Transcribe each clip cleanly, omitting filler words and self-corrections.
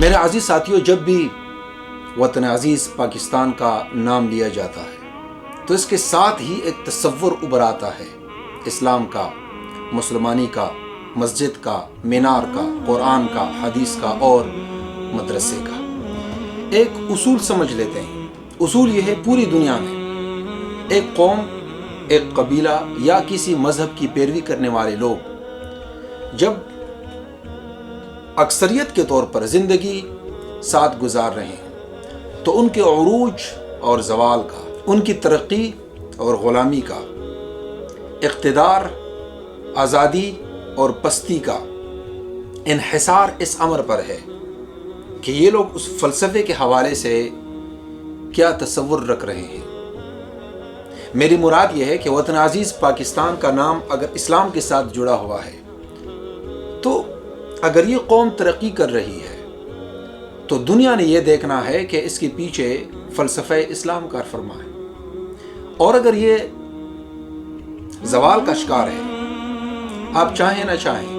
میرے عزیز ساتھیوں، جب بھی وطن عزیز پاکستان کا نام لیا جاتا ہے تو اس کے ساتھ ہی ایک تصور ابھر آتا ہے اسلام کا، مسلمانی کا، مسجد کا، مینار کا، قرآن کا، حدیث کا اور مدرسے کا۔ ایک اصول سمجھ لیتے ہیں۔ اصول یہ ہے، پوری دنیا میں ایک قوم، ایک قبیلہ یا کسی مذہب کی پیروی کرنے والے لوگ جب اکثریت کے طور پر زندگی ساتھ گزار رہے ہیں تو ان کے عروج اور زوال کا، ان کی ترقی اور غلامی کا، اقتدار، آزادی اور پستی کا انحصار اس امر پر ہے کہ یہ لوگ اس فلسفے کے حوالے سے کیا تصور رکھ رہے ہیں۔ میری مراد یہ ہے کہ وطن عزیز پاکستان کا نام اگر اسلام کے ساتھ جڑا ہوا ہے تو اگر یہ قوم ترقی کر رہی ہے تو دنیا نے یہ دیکھنا ہے کہ اس کے پیچھے فلسفہ اسلام کار فرما ہے، اور اگر یہ زوال کا شکار ہے، آپ چاہیں نہ چاہیں،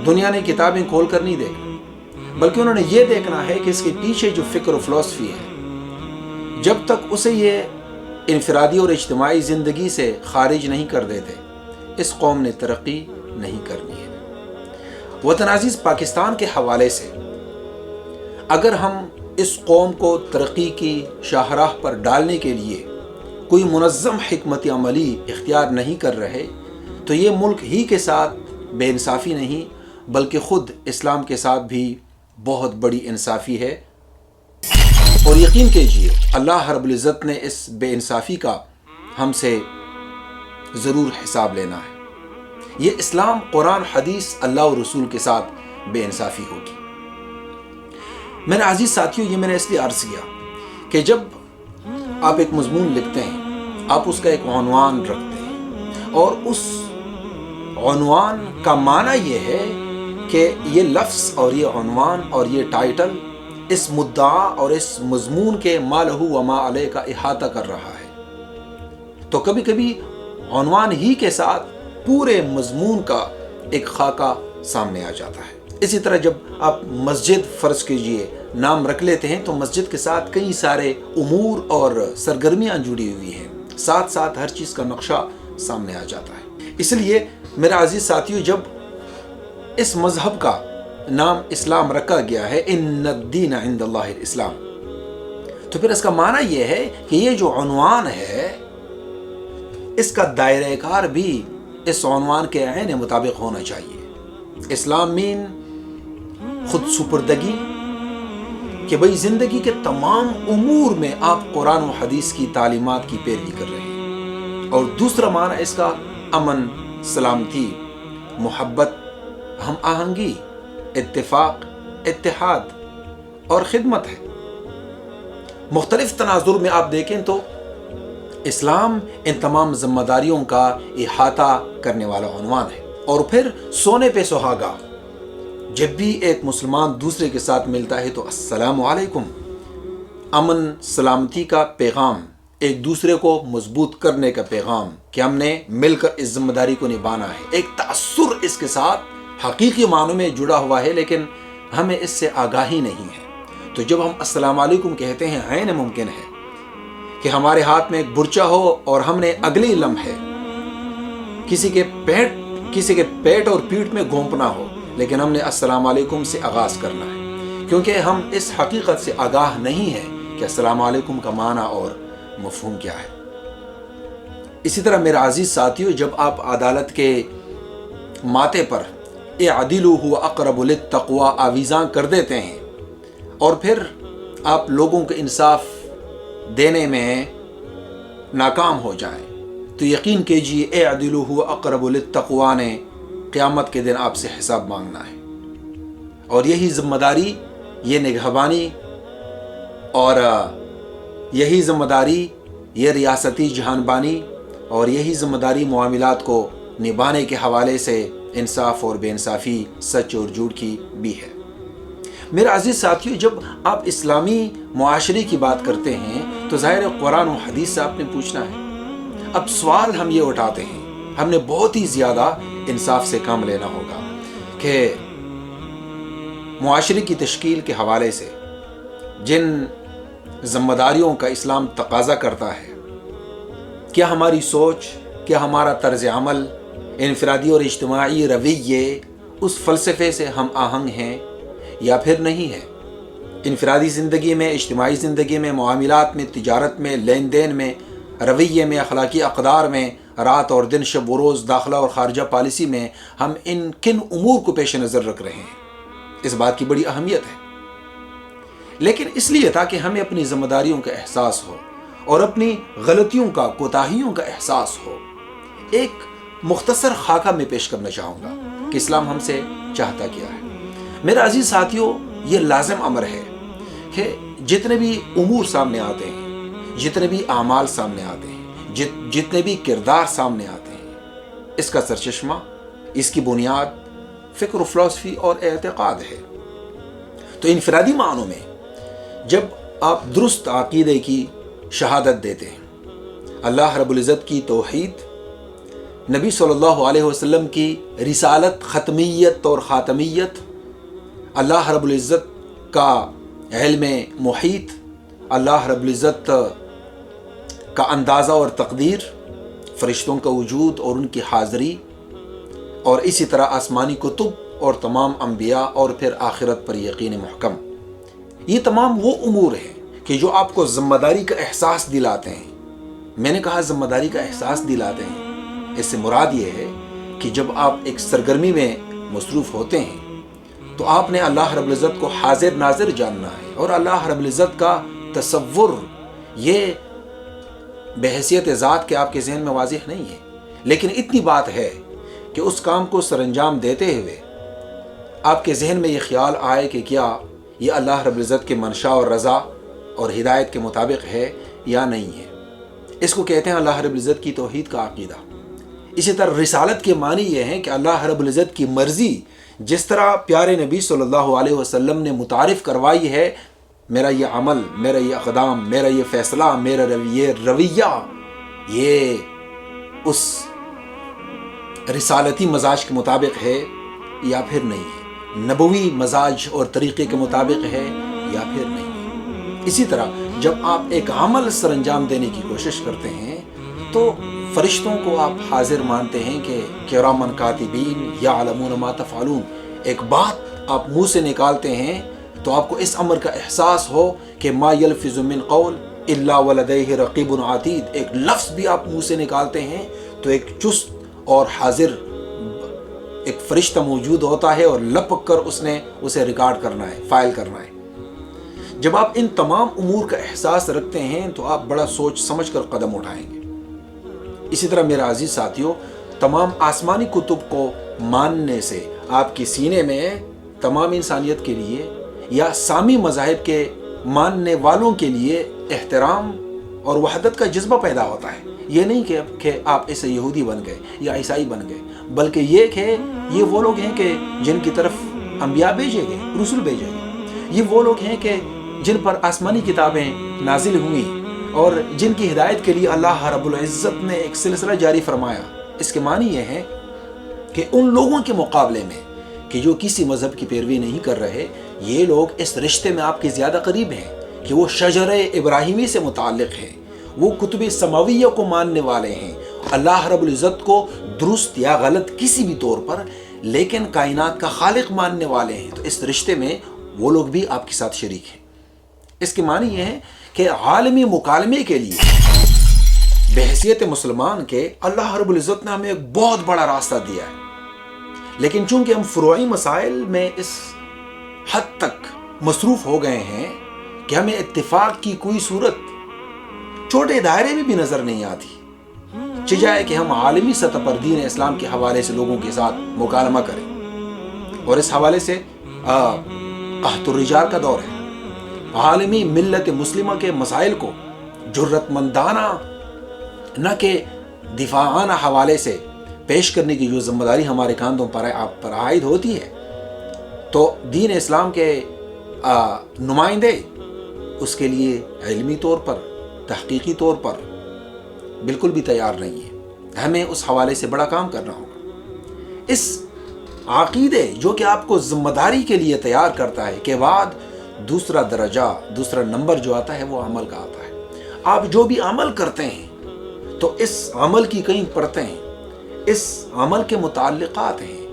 دنیا نے کتابیں کھول کر نہیں دیکھنا، بلکہ انہوں نے یہ دیکھنا ہے کہ اس کے پیچھے جو فکر و فلسفی ہے، جب تک اسے یہ انفرادی اور اجتماعی زندگی سے خارج نہیں کر دیتے، اس قوم نے ترقی نہیں کرنی ہے۔ وطن عزیز پاکستان کے حوالے سے اگر ہم اس قوم کو ترقی کی شاہراہ پر ڈالنے کے لیے کوئی منظم حکمت عملی اختیار نہیں کر رہے تو یہ ملک ہی کے ساتھ بے انصافی نہیں بلکہ خود اسلام کے ساتھ بھی بہت بڑی انصافی ہے، اور یقین کیجئے اللہ رب العزت نے اس بے انصافی کا ہم سے ضرور حساب لینا ہے۔ یہ اسلام، قرآن، حدیث، اللہ اور رسول کے ساتھ بے انصافی ہوگی۔ میرے عزیز ساتھیوں، یہ میں نے اس لیے عرض کیا کہ جب آپ ایک مضمون لکھتے ہیں، آپ اس کا ایک عنوان رکھتے ہیں، اور اس عنوان کا معنی یہ ہے کہ یہ لفظ اور یہ عنوان اور یہ ٹائٹل اس مدعا اور اس مضمون کے ما لہ و ما علیہ کا احاطہ کر رہا ہے، تو کبھی کبھی عنوان ہی کے ساتھ پورے مضمون کا ایک خاکہ سامنے آ جاتا ہے۔ اسی طرح جب آپ مسجد فرض کیجئے نام رکھ لیتے ہیں تو مسجد کے ساتھ کئی سارے امور اور سرگرمیاں جڑی ہوئی ہیں، ساتھ ساتھ ہر چیز کا نقشہ سامنے آ جاتا ہے۔ اس لیے میرا عزیز ساتھیوں، جب اس مذہب کا نام اسلام رکھا گیا ہے، ان الدین عند اللہ الاسلام، تو پھر اس کا معنی یہ ہے کہ یہ جو عنوان ہے اس کا دائرہ کار بھی اس عنوان کے عین مطابق ہونا چاہیے۔ اسلام مین خود سپردگی، کہ بھئی زندگی کے تمام امور میں آپ قرآن و حدیث کی تعلیمات کی پیروی کر رہے ہیں، اور دوسرا معنی اس کا امن، سلامتی، محبت، ہم آہنگی، اتفاق، اتحاد اور خدمت ہے۔ مختلف تناظر میں آپ دیکھیں تو اسلام ان تمام ذمہ داریوں کا احاطہ کرنے والا عنوان ہے۔ اور پھر سونے پہ سہاگا، جب بھی ایک مسلمان دوسرے کے ساتھ ملتا ہے تو السلام علیکم، امن سلامتی کا پیغام، ایک دوسرے کو مضبوط کرنے کا پیغام کہ ہم نے مل کر اس ذمہ داری کو نبھانا ہے۔ ایک تأثر اس کے ساتھ حقیقی معنوں میں جڑا ہوا ہے، لیکن ہمیں اس سے آگاہی نہیں ہے۔ تو جب ہم السلام علیکم کہتے ہیں، عین ممکن ہے کہ ہمارے ہاتھ میں ایک برچہ ہو اور ہم نے اگلی لمحے کسی کے پیٹ اور پیٹھ میں گھونپنا ہو، لیکن ہم نے السلام علیکم سے آغاز کرنا ہے، کیونکہ ہم اس حقیقت سے آگاہ نہیں ہیں کہ السلام علیکم کا معنی اور مفہوم کیا ہے۔ اسی طرح میرے عزیز ساتھیوں، جب آپ عدالت کے ماتے پر اعدلوا هو اقرب للتقوی آویزاں کر دیتے ہیں اور پھر آپ لوگوں کو انصاف دینے میں ناکام ہو جائیں تو یقین کیجئے اعدلوا هو اقرب للتقوی نے قیامت کے دن آپ سے حساب مانگنا ہے، اور یہی ذمہ داری، یہ نگہبانی اور یہی ذمہ داری، یہ ریاستی جہانبانی اور یہی ذمہ داری معاملات کو نبھانے کے حوالے سے انصاف اور بے انصافی، سچ اور جھوٹ کی بھی ہے۔ میرے عزیز ساتھیوں، جب آپ اسلامی معاشرے کی بات کرتے ہیں تو ظاہر قرآن و حدیث سے آپ نے پوچھنا ہے۔ اب سوال ہم یہ اٹھاتے ہیں، ہم نے بہت ہی زیادہ انصاف سے کام لینا ہوگا کہ معاشرے کی تشکیل کے حوالے سے جن ذمہ داریوں کا اسلام تقاضا کرتا ہے، کیا ہماری سوچ، کیا ہمارا طرز عمل، انفرادی اور اجتماعی رویے اس فلسفے سے ہم آہنگ ہیں یا پھر نہیں ہے؟ انفرادی زندگی میں، اجتماعی زندگی میں، معاملات میں، تجارت میں، لین دین میں، رویے میں، اخلاقی اقدار میں، رات اور دن، شب و روز، داخلہ اور خارجہ پالیسی میں ہم ان کن امور کو پیش نظر رکھ رہے ہیں؟ اس بات کی بڑی اہمیت ہے، لیکن اس لیے تاکہ ہمیں اپنی ذمہ داریوں کا احساس ہو اور اپنی غلطیوں کا، کوتاہیوں کا احساس ہو، ایک مختصر خاکہ میں پیش کرنا چاہوں گا کہ اسلام ہم سے چاہتا کیا ہے۔ میرا عزیز ساتھیوں، یہ لازم امر ہے کہ جتنے بھی امور سامنے آتے ہیں، جتنے بھی اعمال سامنے آتے ہیں، جتنے بھی کردار سامنے آتے ہیں، اس کا سرچشمہ، اس کی بنیاد فکر و فلسفی اور اعتقاد ہے۔ تو انفرادی معنوں میں جب آپ درست عقیدے کی شہادت دیتے ہیں، اللہ رب العزت کی توحید، نبی صلی اللہ علیہ وسلم کی رسالت، ختمیت اور خاتمیت، اللہ رب العزت کا علم محیط، اللہ رب العزت کا اندازہ اور تقدیر، فرشتوں کا وجود اور ان کی حاضری، اور اسی طرح آسمانی کتب اور تمام انبیاء، اور پھر آخرت پر یقین محکم، یہ تمام وہ امور ہیں کہ جو آپ کو ذمہ داری کا احساس دلاتے ہیں۔ میں نے کہا ذمہ داری کا احساس دلاتے ہیں، اس سے مراد یہ ہے کہ جب آپ ایک سرگرمی میں مصروف ہوتے ہیں تو آپ نے اللہ رب العزت کو حاضر ناظر جاننا ہے، اور اللہ رب العزت کا تصور یہ بحیثیت ذات کے آپ کے ذہن میں واضح نہیں ہے، لیکن اتنی بات ہے کہ اس کام کو سر انجام دیتے ہوئے آپ کے ذہن میں یہ خیال آئے کہ کیا یہ اللہ رب العزت کے منشا اور رضا اور ہدایت کے مطابق ہے یا نہیں ہے۔ اس کو کہتے ہیں اللہ رب العزت کی توحید کا عقیدہ۔ اسی طرح رسالت کے معنی یہ ہیں کہ اللہ رب العزت کی مرضی جس طرح پیارے نبی صلی اللہ علیہ وسلم نے متعارف کروائی ہے، میرا یہ عمل، میرا یہ اقدام، میرا یہ فیصلہ، میرا یہ رویہ، یہ اس رسالتی مزاج کے مطابق ہے یا پھر نہیں ہے، نبوی مزاج اور طریقے کے مطابق ہے یا پھر نہیں ہے۔ اسی طرح جب آپ ایک عمل سر انجام دینے کی کوشش کرتے ہیں تو فرشتوں کو آپ حاضر مانتے ہیں کہ کرامن کاتبین یعلمون ما تفعلون، ایک بات آپ منہ سے نکالتے ہیں تو آپ کو اس امر کا احساس ہو کہ ما یلفظ من قول الا ولدیہ رقیب عتید، ایک لفظ بھی آپ منہ سے نکالتے ہیں تو ایک چست اور حاضر ایک فرشتہ موجود ہوتا ہے، اور لپک کر اس نے اسے ریکارڈ کرنا ہے، فائل کرنا ہے۔ جب آپ ان تمام امور کا احساس رکھتے ہیں تو آپ بڑا سوچ سمجھ کر قدم اٹھائیں گے۔ اسی طرح میرا عزیز ساتھیوں، تمام آسمانی کتب کو ماننے سے آپ کے سینے میں تمام انسانیت کے لیے یا سامی مذاہب کے ماننے والوں کے لیے احترام اور وحدت کا جذبہ پیدا ہوتا ہے۔ یہ نہیں کہ آپ ایسے یہودی بن گئے یا عیسائی بن گئے، بلکہ یہ کہ یہ وہ لوگ ہیں کہ جن کی طرف انبیاء بھیجے گئے، رسول بھیجے گئے، یہ وہ لوگ ہیں کہ جن پر آسمانی کتابیں نازل ہوئیں اور جن کی ہدایت کے لیے اللہ رب العزت نے ایک سلسلہ جاری فرمایا۔ اس کے معنی یہ ہے کہ ان لوگوں کے مقابلے میں کہ جو کسی مذہب کی پیروی نہیں کر رہے، یہ لوگ اس رشتے میں آپ کے زیادہ قریب ہیں کہ وہ شجر ابراہیمی سے متعلق ہیں، وہ کتب سماویہ کو ماننے والے ہیں، اللہ رب العزت کو درست یا غلط کسی بھی طور پر لیکن کائنات کا خالق ماننے والے ہیں۔ تو اس رشتے میں وہ لوگ بھی آپ کے ساتھ شریک ہیں۔ اس کے معنی یہ ہے کہ عالمی مکالمے کے لیے بحیثیت مسلمان کے اللہ رب العزت نے ہمیں ایک بہت بڑا راستہ دیا ہے، لیکن چونکہ ہم فروعی مسائل میں اس حد تک مصروف ہو گئے ہیں کہ ہمیں اتفاق کی کوئی صورت چھوٹے دائرے میں بھی نظر نہیں آتی، چاہے کہ ہم عالمی سطح پر دین اسلام کے حوالے سے لوگوں کے ساتھ مکالمہ کریں۔ اور اس حوالے سے قحط الرجال کا دور ہے، عالمی ملت مسلمہ کے مسائل کو جرت مندانہ نہ کہ دفاعانہ حوالے سے پیش کرنے کی جو ذمہ داری ہمارے کاندھوں پر عائد ہوتی ہے، تو دین اسلام کے نمائندے اس کے لیے علمی طور پر، تحقیقی طور پر بالکل بھی تیار نہیں ہے۔ ہمیں اس حوالے سے بڑا کام کرنا ہوگا۔ اس عقیدے جو کہ آپ کو ذمہ داری کے لیے تیار کرتا ہے کے بعد دوسرا درجہ، دوسرا نمبر جو آتا ہے وہ عمل کا آتا ہے۔ آپ جو بھی عمل کرتے ہیں تو اس عمل کی کئی پرتیں ہیں، اس عمل کے متعلقات ہیں،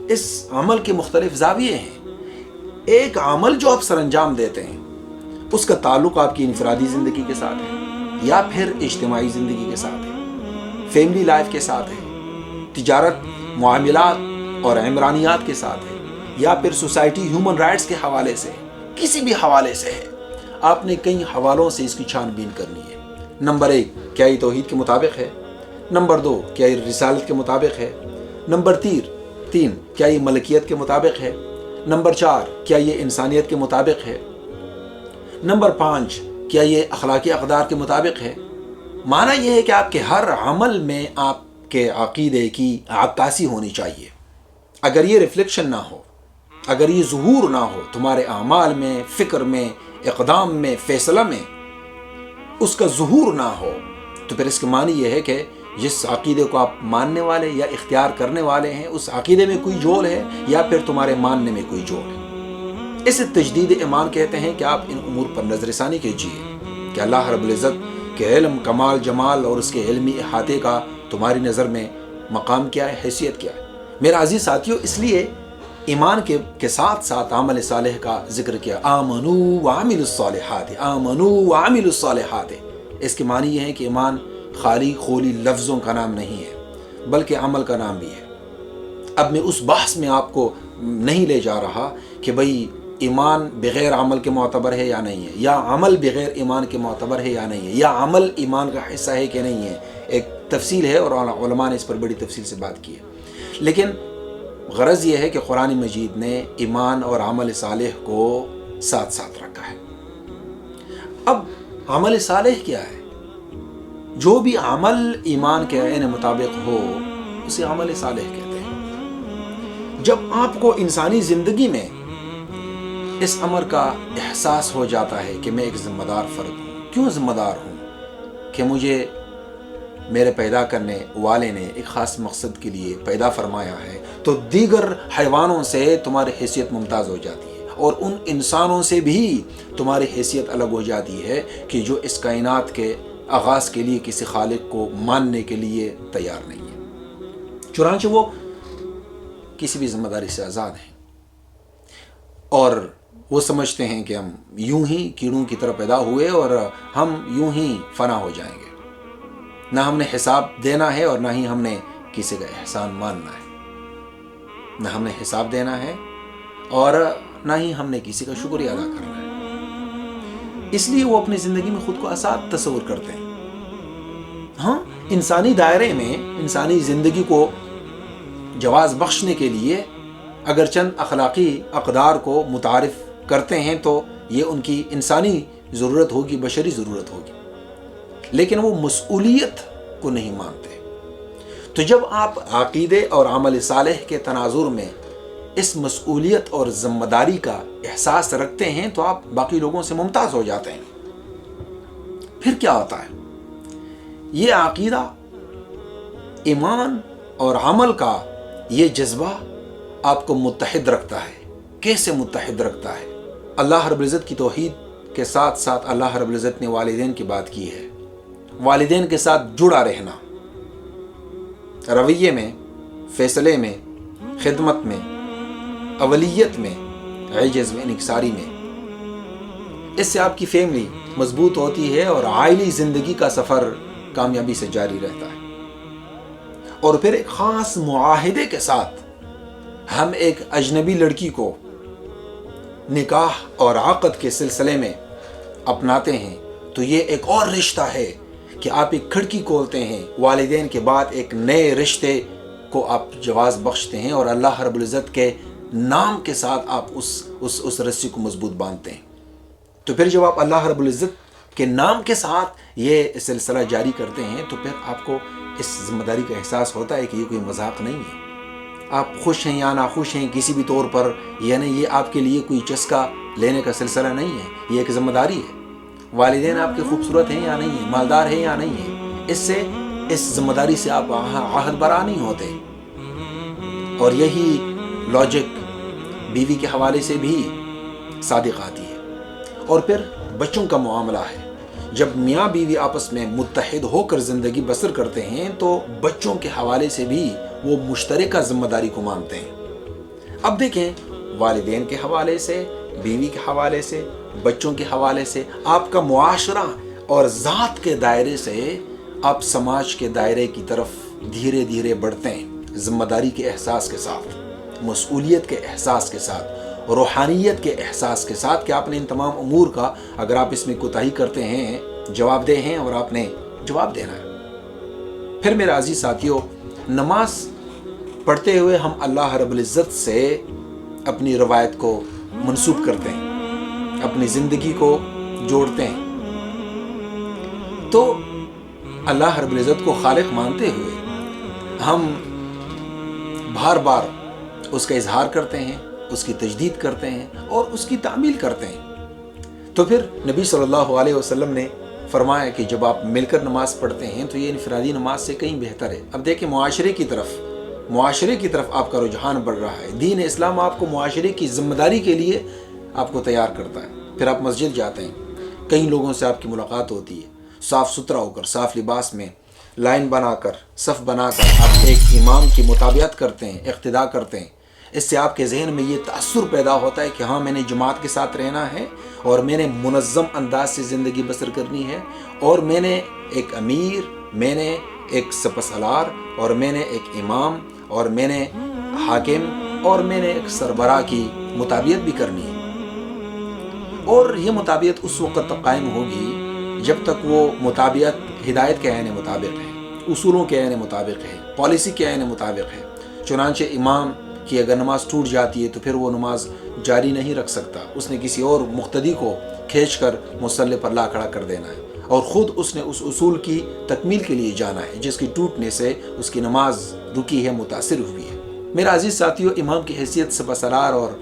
اس عمل کے مختلف زاویے ہیں۔ ایک عمل جو آپ سر انجام دیتے ہیں اس کا تعلق آپ کی انفرادی زندگی کے ساتھ ہے یا پھر اجتماعی زندگی کے ساتھ ہے، فیملی لائف کے ساتھ ہے، تجارت، معاملات اور عمرانیات کے ساتھ ہے، یا پھر سوسائٹی، ہیومن رائٹس کے حوالے سے، کسی بھی حوالے سے ہے۔ آپ نے کئی حوالوں سے اس کی چھان بین کرنی ہے۔ نمبر 1، کیا یہ توحید کے مطابق ہے؟ نمبر 2، کیا یہ رسالت کے مطابق ہے؟ نمبر 3، کیا یہ ملکیت کے مطابق ہے؟ نمبر 4، کیا یہ انسانیت کے مطابق ہے؟ نمبر 5، کیا یہ اخلاقی اقدار کے مطابق ہے؟ معنی یہ ہے کہ آپ کے ہر عمل میں آپ کے عقیدے کی عکاسی ہونی چاہیے۔ اگر یہ ریفلیکشن نہ ہو، اگر یہ ظہور نہ ہو تمہارے اعمال میں، فکر میں، اقدام میں، فیصلہ میں، اس کا ظہور نہ ہو، تو پھر اس کے معنی یہ ہے کہ جس عقیدے کو آپ ماننے والے یا اختیار کرنے والے ہیں اس عقیدے میں کوئی جول ہے یا پھر تمہارے ماننے میں کوئی جول ہے۔ اسے تجدید ایمان کہتے ہیں کہ آپ ان امور پر نظر ثانی کیجیے کہ اللہ رب العزت کے علم، کمال، جمال اور اس کے علمی احاطے کا تمہاری نظر میں مقام کیا ہے، حیثیت کیا ہے۔ میرا عزیز ساتھیو، اس لیے ایمان کے ساتھ ساتھ عمل صالح کا ذکر کیا، آمنو وعملوا الصالحات، آمنو وعملوا الصالحات۔ اس کے معنی یہ ہے کہ ایمان خالی خولی لفظوں کا نام نہیں ہے بلکہ عمل کا نام بھی ہے۔ اب میں اس بحث میں آپ کو نہیں لے جا رہا کہ بھئی ایمان بغیر عمل کے معتبر ہے یا نہیں ہے، یا عمل بغیر ایمان کے معتبر ہے یا نہیں ہے، یا عمل ایمان کا حصہ ہے کہ نہیں ہے۔ ایک تفصیل ہے اور علماء نے اس پر بڑی تفصیل سے بات کی ہے، لیکن غرض یہ ہے کہ قرآن مجید نے ایمان اور عمل صالح کو ساتھ ساتھ رکھا ہے۔ اب عمل صالح کیا ہے؟ جو بھی عمل ایمان کے عین مطابق ہو اسے عمل صالح کہتے ہیں۔ جب آپ کو انسانی زندگی میں اس امر کا احساس ہو جاتا ہے کہ میں ایک ذمہ دار فرد ہوں، کیوں ذمہ دار ہوں؟ کہ مجھے میرے پیدا کرنے والے نے ایک خاص مقصد کے لیے پیدا فرمایا ہے، تو دیگر حیوانوں سے تمہاری حیثیت ممتاز ہو جاتی ہے، اور ان انسانوں سے بھی تمہاری حیثیت الگ ہو جاتی ہے کہ جو اس کائنات کے آغاز کے لیے کسی خالق کو ماننے کے لیے تیار نہیں ہے۔ چنانچہ وہ کسی بھی ذمہ داری سے آزاد ہیں، اور وہ سمجھتے ہیں کہ ہم یوں ہی کیڑوں کی طرح پیدا ہوئے اور ہم یوں ہی فنا ہو جائیں گے۔ نہ ہم نے حساب دینا ہے اور نہ ہی ہم نے کسی کا احسان ماننا ہے، نہ ہم نے حساب دینا ہے اور نہ ہی ہم نے کسی کا شکریہ ادا کرنا ہے۔ اس لیے وہ اپنی زندگی میں خود کو آزاد تصور کرتے ہیں۔ ہاں، انسانی دائرے میں انسانی زندگی کو جواز بخشنے کے لیے اگر چند اخلاقی اقدار کو متعارف کرتے ہیں تو یہ ان کی انسانی ضرورت ہوگی، بشری ضرورت ہوگی، لیکن وہ مسئولیت کو نہیں مانتے۔ تو جب آپ عقیدے اور عمل صالح کے تناظر میں اس مسئولیت اور ذمہ داری کا احساس رکھتے ہیں تو آپ باقی لوگوں سے ممتاز ہو جاتے ہیں۔ پھر کیا ہوتا ہے؟ یہ عقیدہ، ایمان اور عمل کا یہ جذبہ آپ کو متحد رکھتا ہے۔ کیسے متحد رکھتا ہے؟ اللہ رب العزت کی توحید کے ساتھ ساتھ اللہ رب العزت نے والدین کی بات کی ہے۔ والدین کے ساتھ جڑا رہنا، رویے میں، فیصلے میں، خدمت میں، اولیت میں، عجز میں، انکساری میں۔ اس سے آپ کی فیملی مضبوط ہوتی ہے اور عائلی زندگی کا سفر کامیابی سے جاری رہتا ہے۔ اور پھر ایک خاص معاہدے کے ساتھ ہم ایک اجنبی لڑکی کو نکاح اور عقد کے سلسلے میں اپناتے ہیں تو یہ ایک اور رشتہ ہے کہ آپ ایک کھڑکی کھولتے ہیں، والدین کے بعد ایک نئے رشتے کو آپ جواز بخشتے ہیں اور اللہ رب العزت کے نام کے ساتھ آپ اس رسی کو مضبوط باندھتے ہیں۔ تو پھر جب آپ اللہ رب العزت کے نام کے ساتھ یہ سلسلہ جاری کرتے ہیں تو پھر آپ کو اس ذمہ داری کا احساس ہوتا ہے کہ یہ کوئی مذاق نہیں ہے۔ آپ خوش ہیں یا ناخوش ہیں کسی بھی طور پر، یعنی یہ آپ کے لیے کوئی چسکا لینے کا سلسلہ نہیں ہے، یہ ایک ذمہ داری ہے۔ والدین آپ کے خوبصورت ہیں یا نہیں ہیں، مالدار ہیں یا نہیں ہیں، اس ذمہ داری سے آپ عہد برا نہیں ہوتے۔ اور یہی لوجک بیوی کے حوالے سے بھی صادق آتی ہے. اور پھر بچوں کا معاملہ ہے. جب میاں بیوی آپس میں متحد ہو کر زندگی بسر کرتے ہیں تو بچوں کے حوالے سے بھی وہ مشترکہ ذمہ داری کو مانتے ہیں. اب دیکھیں، والدین کے حوالے سے، بیوی کے حوالے سے، بچوں کے حوالے سے، آپ کا معاشرہ اور ذات کے دائرے سے آپ سماج کے دائرے کی طرف دھیرے دھیرے بڑھتے ہیں، ذمہ داری کے احساس کے ساتھ، مسئولیت کے احساس کے ساتھ، روحانیت کے احساس کے ساتھ کہ آپ نے ان تمام امور کا اگر آپ اس میں کوتاہی کرتے ہیں جواب دہ ہیں اور آپ نے جواب دینا ہے. پھر میرے عزیز ساتھیوں، نماز پڑھتے ہوئے ہم اللہ رب العزت سے اپنی روایت کو منسوب کرتے ہیں، اپنی زندگی کو جوڑتے ہیں. تو اللہ رب العزت کو خالق مانتے ہوئے ہم بار بار اس کا اظہار کرتے ہیں، اس کی تجدید کرتے ہیں اور اس کی تعمیل کرتے ہیں. تو پھر نبی صلی اللہ علیہ وسلم نے فرمایا کہ جب آپ مل کر نماز پڑھتے ہیں تو یہ انفرادی نماز سے کہیں بہتر ہے. اب دیکھیں، معاشرے کی طرف آپ کا رجحان بڑھ رہا ہے. دین اسلام آپ کو معاشرے کی ذمہ داری کے لیے آپ کو تیار کرتا ہے. پھر آپ مسجد جاتے ہیں، کئی لوگوں سے آپ کی ملاقات ہوتی ہے، صاف ستھرا ہو کر، صاف لباس میں، لائن بنا کر، صف بنا کر آپ ایک امام کی مطابقت کرتے ہیں، اقتداء کرتے ہیں. اس سے آپ کے ذہن میں یہ تاثر پیدا ہوتا ہے کہ ہاں، میں نے جماعت کے ساتھ رہنا ہے اور میں نے منظم انداز سے زندگی بسر کرنی ہے، اور میں نے ایک امیر، میں نے ایک سپسالار، اور میں نے ایک امام، اور میں نے حاکم، اور میں نے ایک سربراہ کی مطابقت بھی کرنی ہے. اور یہ مطابقت اس وقت تک قائم ہوگی جب تک وہ مطابقت ہدایت کے عین مطابق ہے، اصولوں کے عین مطابق ہے، پالیسی کے عین مطابق ہے. چنانچہ امام کی اگر نماز ٹوٹ جاتی ہے تو پھر وہ نماز جاری نہیں رکھ سکتا، اس نے کسی اور مقتدی کو کھینچ کر مصلی پر لا کھڑا کر دینا ہے، اور خود اس نے اس اصول کی تکمیل کے لیے جانا ہے جس کی ٹوٹنے سے اس کی نماز رکی ہے، متاثر ہوئی ہے. میرا عزیز ساتھیوں، امام کی حیثیت سپاسالار اور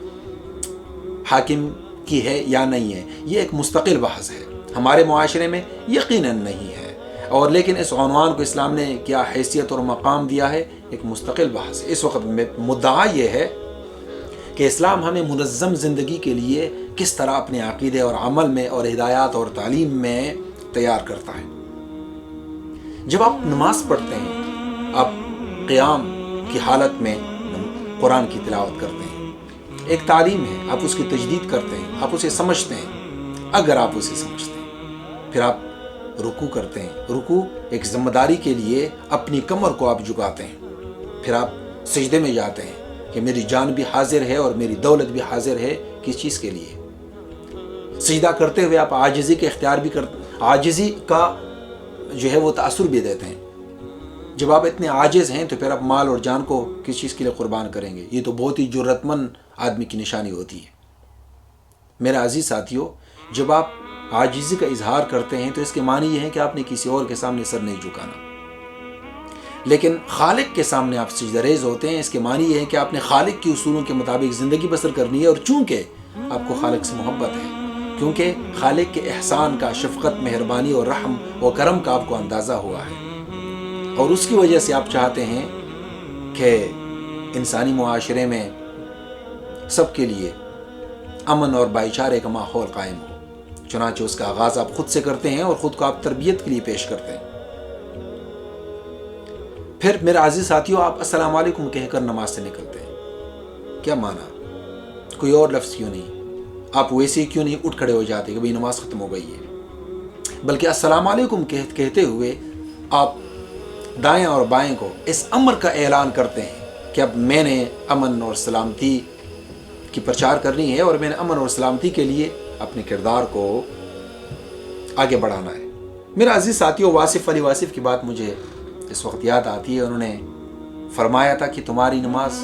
حاکم کی ہے یا نہیں ہے، یہ ایک مستقل بحث ہے. ہمارے معاشرے میں یقیناً نہیں ہے، اور لیکن اس عنوان کو اسلام نے کیا حیثیت اور مقام دیا ہے، ایک مستقل بحث ہے. اس وقت میں مدعا یہ ہے کہ اسلام ہمیں منظم زندگی کے لیے کس طرح اپنے عقیدے اور عمل میں اور ہدایات اور تعلیم میں تیار کرتا ہے. جب آپ نماز پڑھتے ہیں، آپ قیام کی حالت میں قرآن کی تلاوت کرتے ہیں، ایک تعلیم ہے، آپ اس کی تجدید کرتے ہیں، آپ اسے سمجھتے ہیں. اگر آپ اسے سمجھتے ہیں، پھر آپ رکوع کرتے ہیں. رکوع ایک ذمہ داری کے لیے اپنی کمر کو آپ جھکاتے ہیں. پھر آپ سجدے میں جاتے ہیں کہ میری جان بھی حاضر ہے اور میری دولت بھی حاضر ہے. کس چیز کے لیے؟ سجدہ کرتے ہوئے آپ عاجزی کے اختیار بھی کرتے ہیں، عاجزی کا جو ہے وہ تأثر بھی دیتے ہیں. جب آپ اتنے عاجز ہیں تو پھر آپ مال اور جان کو کس چیز کے لیے قربان کریں گے؟ یہ تو بہت ہی جرأت مند آدمی کی نشانی ہوتی ہے. میرا عزیز ساتھیوں، جب آپ عاجزی کا اظہار کرتے ہیں تو اس کے معنی یہ ہے کہ آپ نے کسی اور کے سامنے سر نہیں جھکانا. لیکن خالق کے سامنے آپ سجدہ ریز ہوتے ہیں، اس کے معنی یہ ہے کہ آپ نے خالق کی اصولوں کے مطابق زندگی بسر کرنی ہے. اور چونکہ آپ کو خالق سے محبت ہے، کیونکہ خالق کے احسان کا، شفقت، مہربانی اور رحم و کرم کا آپ کو اندازہ ہوا ہے، اور اس کی وجہ سے آپ چاہتے ہیں کہ انسانی معاشرے میں سب کے لیے امن اور بھائی چارے کا ماحول قائم ہو. چنانچہ اس کا آغاز آپ خود سے کرتے ہیں اور خود کو آپ تربیت کے لیے پیش کرتے ہیں. پھر میرے عزیز ساتھیوں، آپ السلام علیکم کہہ کر نماز سے نکلتے ہیں. کیا مانا؟ کوئی اور لفظ کیوں نہیں؟ آپ ویسے ہی کیوں نہیں اٹھ کھڑے ہو جاتے کہ بھئی نماز ختم ہو گئی ہے؟ بلکہ السلام علیکم کہتے ہوئے آپ دائیں اور بائیں کو اس امر کا اعلان کرتے ہیں کہ اب میں نے امن اور سلامتی کی پرچار کرنی ہے، اور میں نے امن اور سلامتی کے لیے اپنے کردار کو آگے بڑھانا ہے. میرا عزیز ساتھیوں، واصف علی واصف کی بات مجھے اس وقت یاد آتی ہے. انہوں نے فرمایا تھا کہ تمہاری نماز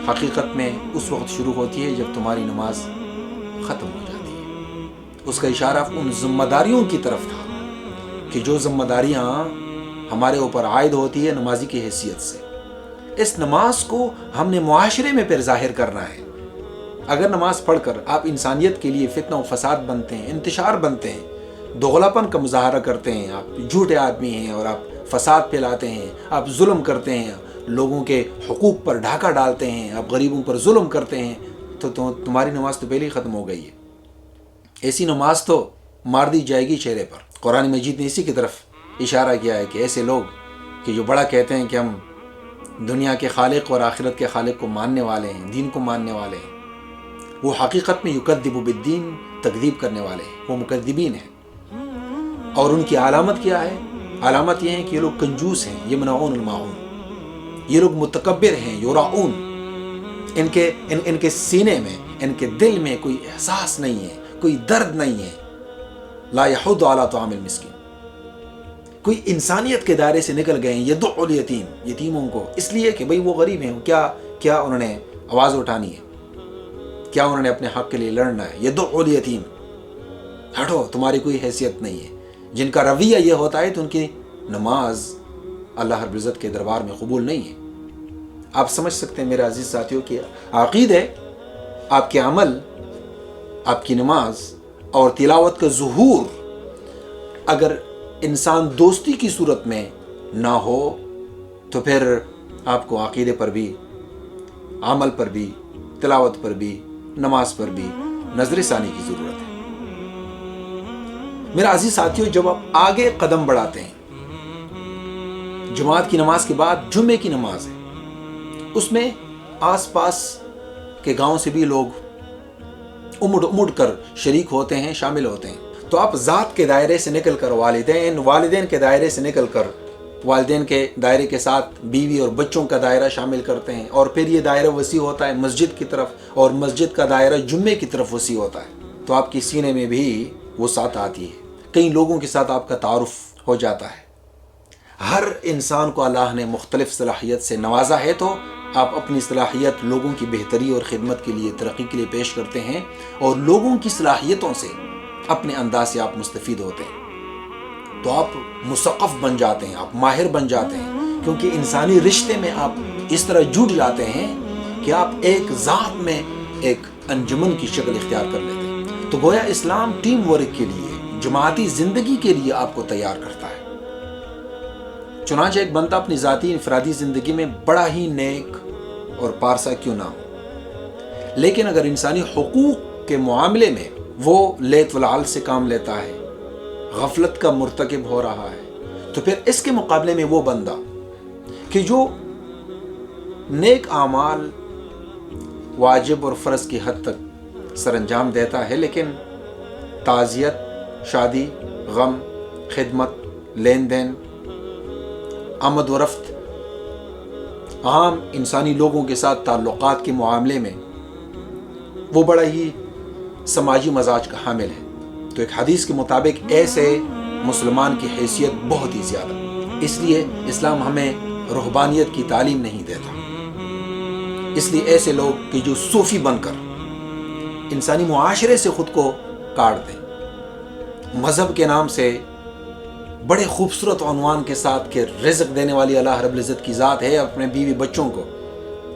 حقیقت میں اس وقت شروع ہوتی ہے جب تمہاری نماز ختم ہو جاتی ہے. اس کا اشارہ ان ذمہ داریوں کی طرف تھا کہ جو ذمہ داریاں ہمارے اوپر عائد ہوتی ہے نمازی کی حیثیت سے. اس نماز کو ہم نے معاشرے میں پھر ظاہر کرنا ہے. اگر نماز پڑھ کر آپ انسانیت کے لیے فتنہ و فساد بنتے ہیں، انتشار بنتے ہیں، دوغلاپن کا مظاہرہ کرتے ہیں، آپ جھوٹے آدمی ہیں اور آپ فساد پھیلاتے ہیں، آپ ظلم کرتے ہیں، لوگوں کے حقوق پر ڈھاکہ ڈالتے ہیں، آپ غریبوں پر ظلم کرتے ہیں، تو تمہاری نماز تو پہلے ہی ختم ہو گئی ہے۔ ایسی نماز تو مار دی جائے گی چہرے پر۔ قرآن مجید نے اسی کی طرف اشارہ کیا ہے کہ ایسے لوگ کہ جو بڑا کہتے ہیں کہ ہم دنیا کے خالق اور آخرت کے خالق کو ماننے والے ہیں، دین کو ماننے والے ہیں، وہ حقیقت میں یکذب بالدین، تکذیب کرنے والے ہیں، وہ مکذبین ہیں۔ اور ان کی علامت کیا ہے؟ علامت یہ ہے کہ یہ لوگ کنجوس ہیں، یمنعون الماعون، یہ لوگ متکبر ہیں، یراؤن، ان کے سینے میں، ان کے دل میں کوئی احساس نہیں ہے، کوئی درد نہیں ہے۔ لا یحض علی طعام المسکین، کوئی انسانیت کے دائرے سے نکل گئے ہیں۔ یدعو الیتیم، یتیموں کو، اس لیے کہ بھئی وہ غریب ہیں، کیا انہوں نے آواز اٹھانی ہے، کیا انہوں نے اپنے حق کے لیے لڑنا ہے؟ یدعو الیتیم، ہٹو، تمہاری کوئی حیثیت نہیں ہے۔ جن کا رویہ یہ ہوتا ہے تو ان کی نماز اللہ رب العزت کے دربار میں قبول نہیں ہے۔ آپ سمجھ سکتے ہیں میرے عزیز ساتھیوں کہ عقیدے، آپ کے عمل، آپ کی نماز اور تلاوت کا ظہور اگر انسان دوستی کی صورت میں نہ ہو تو پھر آپ کو عقیدے پر بھی، عمل پر بھی، تلاوت پر بھی، نماز پر بھی نظر ثانی کی ضرورت ہے۔ میرا عزیز ساتھیوں، جب آپ آگے قدم بڑھاتے ہیں، جماعت کی نماز کے بعد جمعے کی نماز ہے، اس میں آس پاس کے گاؤں سے بھی لوگ امڑ کر شریک ہوتے ہیں، شامل ہوتے ہیں۔ تو آپ ذات کے دائرے سے نکل کر والدین کے دائرے سے نکل کر والدین کے دائرے کے ساتھ بیوی اور بچوں کا دائرہ شامل کرتے ہیں، اور پھر یہ دائرہ وسیع ہوتا ہے مسجد کی طرف، اور مسجد کا دائرہ جمعے کی طرف وسیع ہوتا ہے۔ تو آپ کے سینے میں بھی وسعت آتی ہے، کئی لوگوں کے ساتھ آپ کا تعارف ہو جاتا ہے۔ ہر انسان کو اللہ نے مختلف صلاحیت سے نوازا ہے، تو آپ اپنی صلاحیت لوگوں کی بہتری اور خدمت کے لیے، ترقی کے لیے پیش کرتے ہیں، اور لوگوں کی صلاحیتوں سے اپنے انداز سے آپ مستفید ہوتے ہیں۔ تو آپ مثقف بن جاتے ہیں، آپ ماہر بن جاتے ہیں، کیونکہ انسانی رشتے میں آپ اس طرح جڑ جاتے ہیں کہ آپ ایک ذات میں ایک انجمن کی شکل اختیار کر لیتے ہیں۔ تو گویا اسلام ٹیم ورک کے لیے، جماعتی زندگی کے لیے آپ کو تیار کرتا ہے۔ چنانچہ ایک بندہ اپنی ذاتی انفرادی زندگی میں بڑا ہی نیک اور پارسا کیوں نہ ہو، لیکن اگر انسانی حقوق کے معاملے میں وہ لیت ولعل سے کام لیتا ہے، غفلت کا مرتکب ہو رہا ہے، تو پھر اس کے مقابلے میں وہ بندہ کہ جو نیک اعمال واجب اور فرض کی حد تک سر انجام دیتا ہے، لیکن تعزیت، شادی، غم، خدمت، لین دین، آمد و رفت، عام انسانی لوگوں کے ساتھ تعلقات کے معاملے میں وہ بڑا ہی سماجی مزاج کا حامل ہے، تو ایک حدیث کے مطابق ایسے مسلمان کی حیثیت بہت ہی زیادہ۔ اس لیے اسلام ہمیں رہبانیت کی تعلیم نہیں دیتا۔ اس لیے ایسے لوگ کہ جو صوفی بن کر انسانی معاشرے سے خود کو کاٹ دیں، مذہب کے نام سے بڑے خوبصورت عنوان کے ساتھ کہ رزق دینے والی اللہ رب العزت کی ذات ہے، اپنے بیوی بچوں کو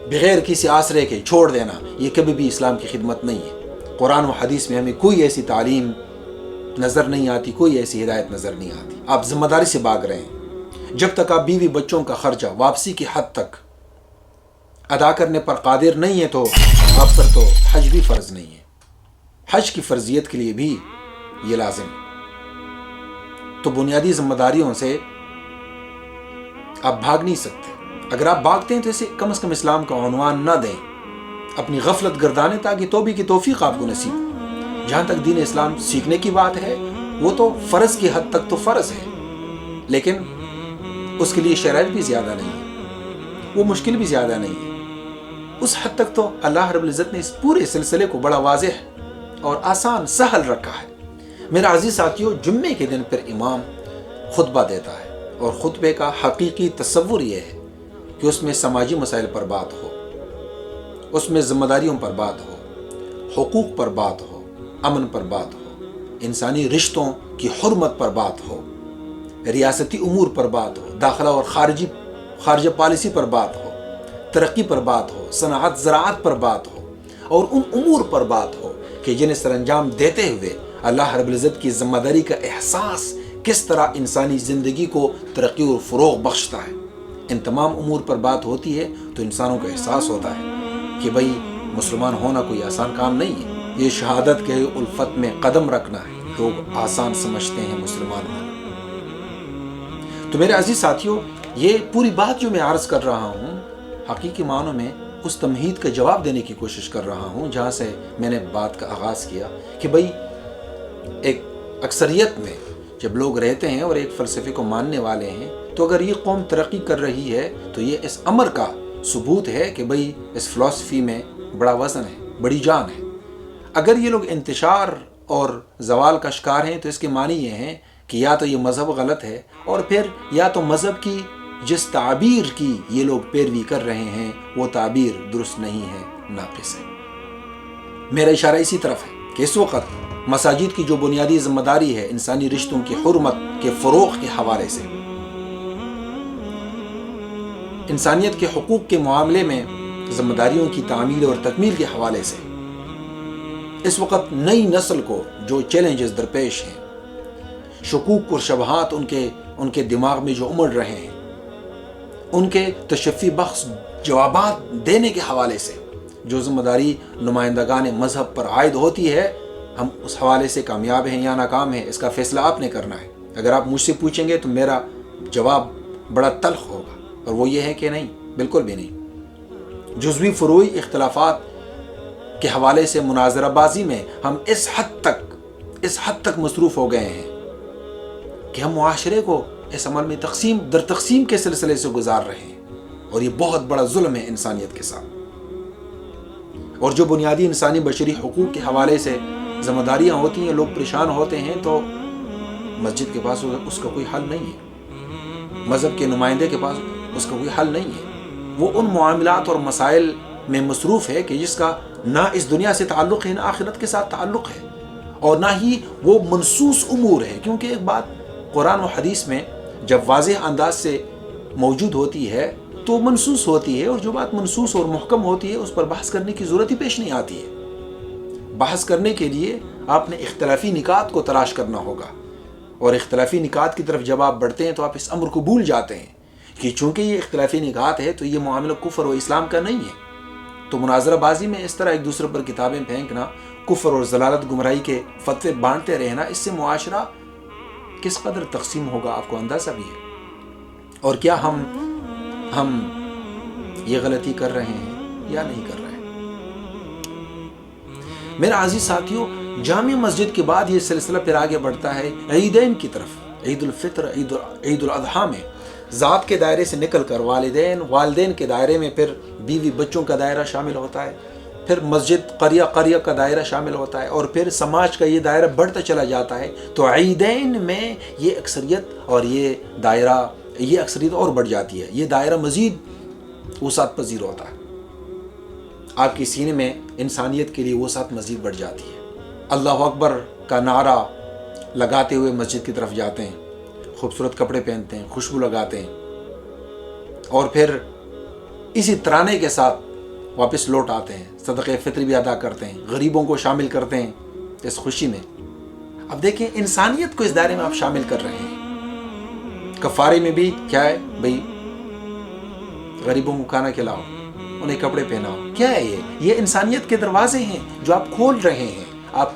بغیر کسی آسرے کے چھوڑ دینا، یہ کبھی بھی اسلام کی خدمت نہیں ہے۔ قرآن و حدیث میں ہمیں کوئی ایسی تعلیم نظر نہیں آتی، کوئی ایسی ہدایت نظر نہیں آتی۔ آپ ذمہ داری سے بھاگ رہے ہیں۔ جب تک آپ بیوی بچوں کا خرچہ واپسی کی حد تک ادا کرنے پر قادر نہیں ہے تو آپ پر تو حج بھی فرض نہیں ہے۔ حج کی فرضیت کے لیے بھی یہ لازم ہے۔ تو بنیادی ذمہ داریوں سے آپ بھاگ نہیں سکتے۔ اگر آپ بھاگتے ہیں تو اسے کم از کم اسلام کا عنوان نہ دیں، اپنی غفلت گردانے تاکہ توبہ کی توفیق آپ کو نصیب ہو۔ جہاں تک دین اسلام سیکھنے کی بات ہے، وہ تو فرض کی حد تک تو فرض ہے، لیکن اس کے لیے شرائط بھی زیادہ نہیں ہے، وہ مشکل بھی زیادہ نہیں ہے۔ اس حد تک تو اللہ رب العزت نے اس پورے سلسلے کو بڑا واضح اور آسان سہل رکھا ہے۔ میرا عزیز ساتھیوں، جمعے کے دن پھر امام خطبہ دیتا ہے، اور خطبے کا حقیقی تصور یہ ہے کہ اس میں سماجی مسائل پر بات ہو، اس میں ذمہ داریوں پر بات ہو، حقوق پر بات ہو، امن پر بات ہو، انسانی رشتوں کی حرمت پر بات ہو، ریاستی امور پر بات ہو، داخلہ اور خارجہ پالیسی پر بات ہو، ترقی پر بات ہو، صنعت زراعت پر بات ہو، اور ان امور پر بات ہو کہ جنہیں سر انجام دیتے ہوئے اللہ رب العزت کی ذمہ داری کا احساس کس طرح انسانی زندگی کو ترقی اور فروغ بخشتا ہے۔ ان تمام امور پر بات ہوتی ہے تو انسانوں کو احساس ہوتا ہے کہ بھئی مسلمان ہونا کوئی آسان کام نہیں ہے، یہ شہادت کے الفت میں قدم رکھنا ہے، لوگ آسان سمجھتے ہیں مسلمان ہونا۔ تو میرے عزیز ساتھیوں، یہ پوری بات جو میں عرض کر رہا ہوں حقیقی معنوں میں اس تمہید کا جواب دینے کی کوشش کر رہا ہوں جہاں سے میں نے بات کا آغاز کیا کہ بھئی ایک اکثریت میں جب لوگ رہتے ہیں اور ایک فلسفے کو ماننے والے ہیں تو اگر یہ قوم ترقی کر رہی ہے تو یہ اس امر کا ثبوت ہے کہ بھئی اس فلسفی میں بڑا وزن ہے، بڑی جان ہے۔ اگر یہ لوگ انتشار اور زوال کا شکار ہیں تو اس کے معنی یہ ہیں کہ یا تو یہ مذہب غلط ہے اور پھر یا تو مذہب کی جس تعبیر کی یہ لوگ پیروی کر رہے ہیں وہ تعبیر درست نہیں ہے، ناقص ہے۔ میرا اشارہ اسی طرف ہے کہ اس وقت مساجد کی جو بنیادی ذمہ داری ہے انسانی رشتوں کی حرمت کے فروغ کے حوالے سے، انسانیت کے حقوق کے معاملے میں ذمہ داریوں کی تعمیل اور تکمیل کے حوالے سے، اس وقت نئی نسل کو جو چیلنجز درپیش ہیں، شکوک اور شبہات ان کے دماغ میں جو امڑ رہے ہیں، ان کے تشفی بخش جوابات دینے کے حوالے سے جو ذمہ داری نمائندگان مذہب پر عائد ہوتی ہے، ہم اس حوالے سے کامیاب ہیں یا ناکام ہیں اس کا فیصلہ آپ نے کرنا ہے۔ اگر آپ مجھ سے پوچھیں گے تو میرا جواب بڑا تلخ ہوگا اور وہ یہ ہے کہ نہیں، بالکل بھی نہیں۔ جزوی فروعی اختلافات کے حوالے سے مناظرہ بازی میں ہم اس حد تک مصروف ہو گئے ہیں کہ ہم معاشرے کو اس عمل میں تقسیم در تقسیم کے سلسلے سے گزار رہے ہیں، اور یہ بہت بڑا ظلم ہے انسانیت کے ساتھ۔ اور جو بنیادی انسانی بشری حقوق کے حوالے سے ذمہ داریاں ہوتی ہیں، لوگ پریشان ہوتے ہیں تو مسجد کے پاس اس کا کوئی حل نہیں ہے، مذہب کے نمائندے کے پاس اس کا کوئی حل نہیں ہے۔ وہ ان معاملات اور مسائل میں مصروف ہے کہ جس کا نہ اس دنیا سے تعلق ہے نہ آخرت کے ساتھ تعلق ہے، اور نہ ہی وہ منسوس امور ہے، کیونکہ ایک بات قرآن و حدیث میں جب واضح انداز سے موجود ہوتی ہے تو منسوس ہوتی ہے، اور جو بات منسوس اور محکم ہوتی ہے اس پر بحث کرنے کی ضرورت ہی پیش نہیں آتی ہے۔ بحث کرنے کے لیے آپ نے اختلافی نکات کو تلاش کرنا ہوگا، اور اختلافی نکات کی طرف جب آپ بڑھتے ہیں تو آپ اس امر کو بھول جاتے ہیں کہ چونکہ یہ اختلافی نکات ہے تو یہ معاملہ کفر و اسلام کا نہیں ہے۔ تو مناظرہ بازی میں اس طرح ایک دوسرے پر کتابیں پھینکنا، کفر اور ضلالت گمراہی کے فتوے بانٹتے رہنا، اس سے معاشرہ کس قدر تقسیم ہوگا آپ کو اندازہ بھی ہے۔ اور کیا ہم یہ غلطی کر رہے ہیں یا نہیں کر رہے ہیں؟ میرا عزیز ساتھیوں، جامع مسجد کے بعد یہ سلسلہ پھر آگے بڑھتا ہے عیدین کی طرف۔ عید الفطر، عید الاضحیٰ میں ذات کے دائرے سے نکل کر والدین کے دائرے میں پھر بیوی بچوں کا دائرہ شامل ہوتا ہے، پھر مسجد قریہ کا دائرہ شامل ہوتا ہے، اور پھر سماج کا یہ دائرہ بڑھتا چلا جاتا ہے۔ تو عیدین میں یہ اکثریت اور بڑھ جاتی ہے، یہ دائرہ مزید وسعت پذیر ہوتا ہے، آپ کے سینے میں انسانیت کے لیے وسعت مزید بڑھ جاتی ہے۔ اللہ اکبر کا نعرہ لگاتے ہوئے مسجد کی طرف جاتے ہیں، خوبصورت کپڑے پہنتے ہیں، خوشبو لگاتے ہیں، اور پھر اسی ترانے کے ساتھ واپس لوٹ آتے ہیں، صدقہ فطر بھی ادا کرتے ہیں، غریبوں کو شامل کرتے ہیں اس خوشی میں۔ اب دیکھیں انسانیت کو اس دائرے میں آپ شامل کر رہے ہیں۔ کفارے میں بھی کیا ہے بھئی، غریبوں کو کھانا کھلاؤ، انہیں کپڑے پہناؤ، کیا ہے یہ انسانیت کے دروازے ہیں جو آپ کھول رہے ہیں، آپ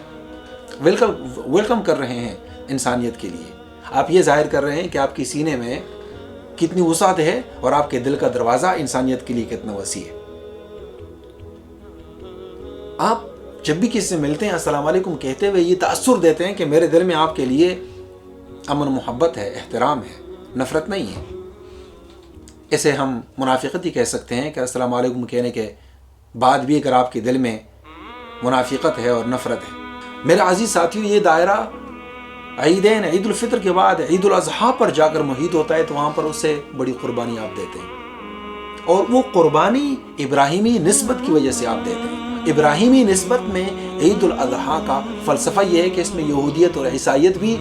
ویلکم کر رہے ہیں انسانیت کے لیے۔ آپ یہ ظاہر کر رہے ہیں کہ آپ کے سینے میں کتنی وسعت ہے اور آپ کے دل کا دروازہ انسانیت کے لیے کتنا وسیع ہے۔ آپ جب بھی کسی سے ملتے ہیں السلام علیکم کہتے ہوئے یہ تأثر دیتے ہیں کہ میرے دل میں آپ کے لیے امن محبت ہے، احترام ہے، نفرت نہیں ہے۔ اسے ہم منافقت ہی کہہ سکتے ہیں کہ السلام علیکم کہنے کے بعد بھی اگر آپ کے دل میں منافقت ہے اور نفرت ہے۔ میرا عزیز ساتھیو، یہ دائرہ عیدین، عید الفطر کے بعد عید الاضحیٰ پر جا کر محیط ہوتا ہے، تو وہاں پر اس سے بڑی قربانی آپ دیتے ہیں، اور وہ قربانی ابراہیمی نسبت کی وجہ سے آپ دیتے ہیں۔ ابراہیمی نسبت میں عید الاضحیٰ کا فلسفہ یہ ہے کہ اس میں یہودیت اور عیسائیت بھی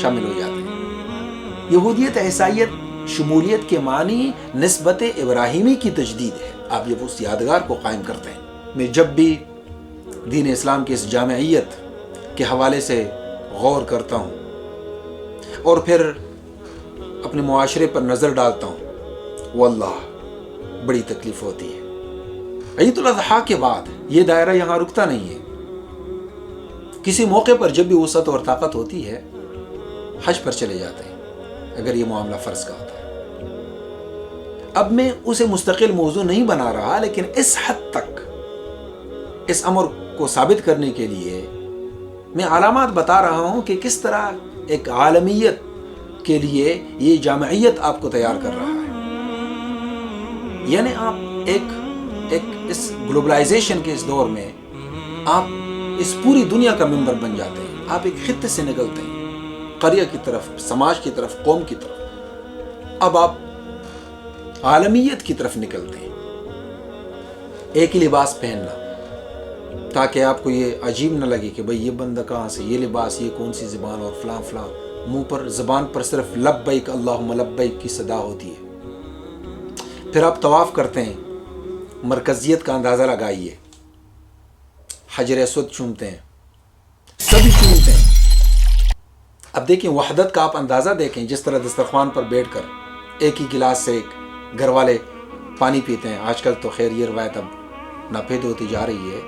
شامل ہو جاتے ہیں۔ یہودیت، عیسائیت، شمولیت کے معنی نسبت ابراہیمی کی تجدید ہے۔ آپ جب اس یادگار کو قائم کرتے ہیں، میں جب بھی دین اسلام کی اس جامعیت کے حوالے سے غور کرتا ہوں اور پھر اپنے معاشرے پر نظر ڈالتا ہوں واللہ بڑی تکلیف ہوتی ہے۔ عید الاضحیٰ کے بعد یہ دائرہ یہاں رکتا نہیں ہے، کسی موقع پر جب بھی وسعت اور طاقت ہوتی ہے حج پر چلے جاتے ہیں، اگر یہ معاملہ فرض کا ہوتا ہے۔ اب میں اسے مستقل موضوع نہیں بنا رہا، لیکن اس حد تک اس امر کو ثابت کرنے کے لیے میں علامات بتا رہا ہوں کہ کس طرح ایک عالمیت کے لیے یہ جامعیت آپ کو تیار کر رہا ہے۔ یعنی آپ ایک اس گلوبلائزیشن کے اس دور میں آپ اس پوری دنیا کا ممبر بن جاتے ہیں، آپ ایک خطے سے نکلتے ہیں، قریہ کی طرف، سماج کی طرف، قوم کی طرف، اب آپ عالمیت کی طرف نکلتے ہیں۔ ایک ہی لباس پہننا تاکہ آپ کو یہ عجیب نہ لگے کہ بھئی یہ بندہ کہاں سے، یہ لباس، یہ کون سی زبان اور فلاں فلاں، منہ پر زبان پر صرف لبیک اللہم لبیک کی صدا ہوتی ہے۔ پھر آپ طواف کرتے ہیں، مرکزیت کا اندازہ لگائیے، حجر اسود چومتے ہیں، سبھی چومتے ہیں۔ اب دیکھیں وحدت کا آپ اندازہ دیکھیں، جس طرح دسترخوان پر بیٹھ کر ایک ہی گلاس سے ایک گھر والے پانی پیتے ہیں۔ آج کل تو خیر یہ روایت اب ناپید ہوتی جا رہی ہے،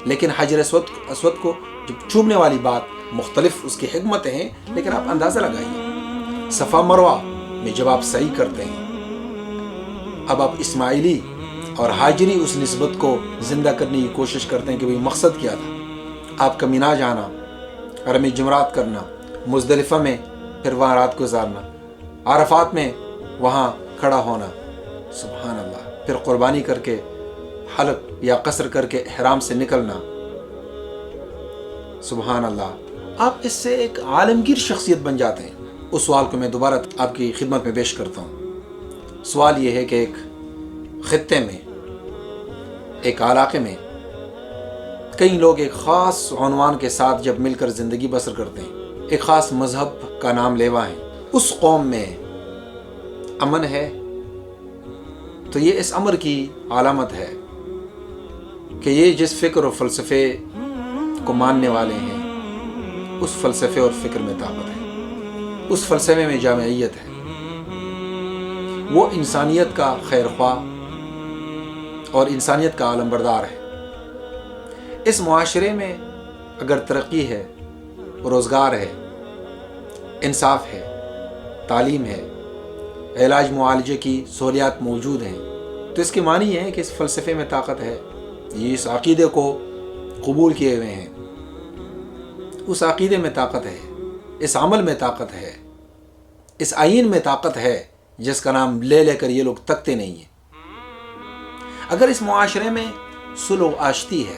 لیکن حجر اسود کو جب چومنے والی بات مختلف اس کی حکمتیں ہیں، لیکن آپ اندازہ لگائیے صفا مروہ میں جب آپ سعی کرتے ہیں، اب آپ اسماعیلی اور ہاجری اس نسبت کو زندہ کرنے کی کوشش کرتے ہیں کہ بھئی مقصد کیا تھا، آپ کا مینا جانا، رمی جمرات کرنا، مزدلفہ میں پھر وہاں رات گزارنا، عرفات میں وہاں کھڑا ہونا، سبحان اللہ، پھر قربانی کر کے حلق یا قصر کر کے احرام سے نکلنا، سبحان اللہ، آپ اس سے ایک عالمگیر شخصیت بن جاتے ہیں۔ اس سوال کو میں دوبارہ آپ کی خدمت میں پیش کرتا ہوں۔ سوال یہ ہے کہ ایک خطے میں، ایک علاقے میں کئی لوگ ایک خاص عنوان کے ساتھ جب مل کر زندگی بسر کرتے ہیں، ایک خاص مذہب کا نام لیوا ہیں، اس قوم میں امن ہے تو یہ اس امر کی علامت ہے کہ یہ جس فکر اور فلسفے کو ماننے والے ہیں، اس فلسفے اور فکر میں طاقت ہے، اس فلسفے میں جامعیت ہے، وہ انسانیت کا خیر خواہ اور انسانیت کا عالم بردار ہے۔ اس معاشرے میں اگر ترقی ہے، روزگار ہے، انصاف ہے، تعلیم ہے، علاج معالجے کی سہولیات موجود ہیں، تو اس کے معنی یہ ہے کہ اس فلسفے میں طاقت ہے، یہ اس عقیدے کو قبول کیے ہوئے ہیں، اس عقیدے میں طاقت ہے، اس عمل میں طاقت ہے، اس آئین میں طاقت ہے، جس کا نام لے لے کر یہ لوگ تکتے نہیں ہیں۔ اگر اس معاشرے میں صلح و آشتی ہے،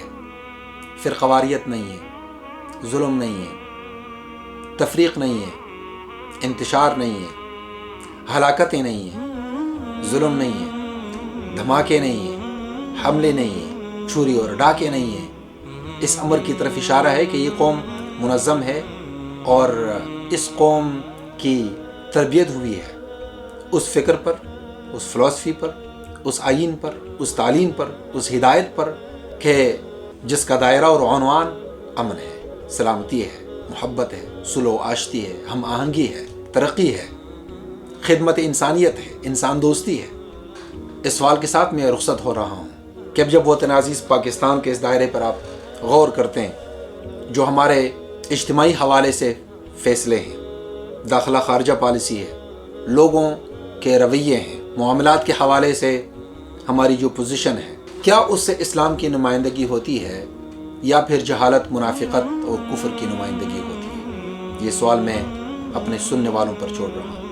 فرقواریت نہیں ہے، ظلم نہیں ہے، تفریق نہیں ہے، انتشار نہیں ہے، ہلاکتیں نہیں ہیں، ظلم نہیں ہے، دھماکے نہیں ہیں، حملے نہیں ہیں، چوری اور ڈاکے نہیں ہیں، اس امر کی طرف اشارہ ہے کہ یہ قوم منظم ہے اور اس قوم کی تربیت ہوئی ہے اس فکر پر، اس فلسفی پر، اس آئین پر، اس تعلیم پر، اس ہدایت پر کہ جس کا دائرہ اور عنوان امن ہے، سلامتی ہے، محبت ہے، صلح و آشتی ہے، ہم آہنگی ہے، ترقی ہے، خدمت انسانیت ہے، انسان دوستی ہے۔ اس سوال کے ساتھ میں رخصت ہو رہا ہوں کہ اب جب وطن عزیز پاکستان کے اس دائرے پر آپ غور کرتے ہیں جو ہمارے اجتماعی حوالے سے فیصلے ہیں، داخلہ خارجہ پالیسی ہے، لوگوں کے رویے ہیں، معاملات کے حوالے سے ہماری جو پوزیشن ہے، کیا اس سے اسلام کی نمائندگی ہوتی ہے یا پھر جہالت، منافقت اور کفر کی نمائندگی ہوتی ہے؟ یہ سوال میں اپنے سننے والوں پر چھوڑ رہا ہوں۔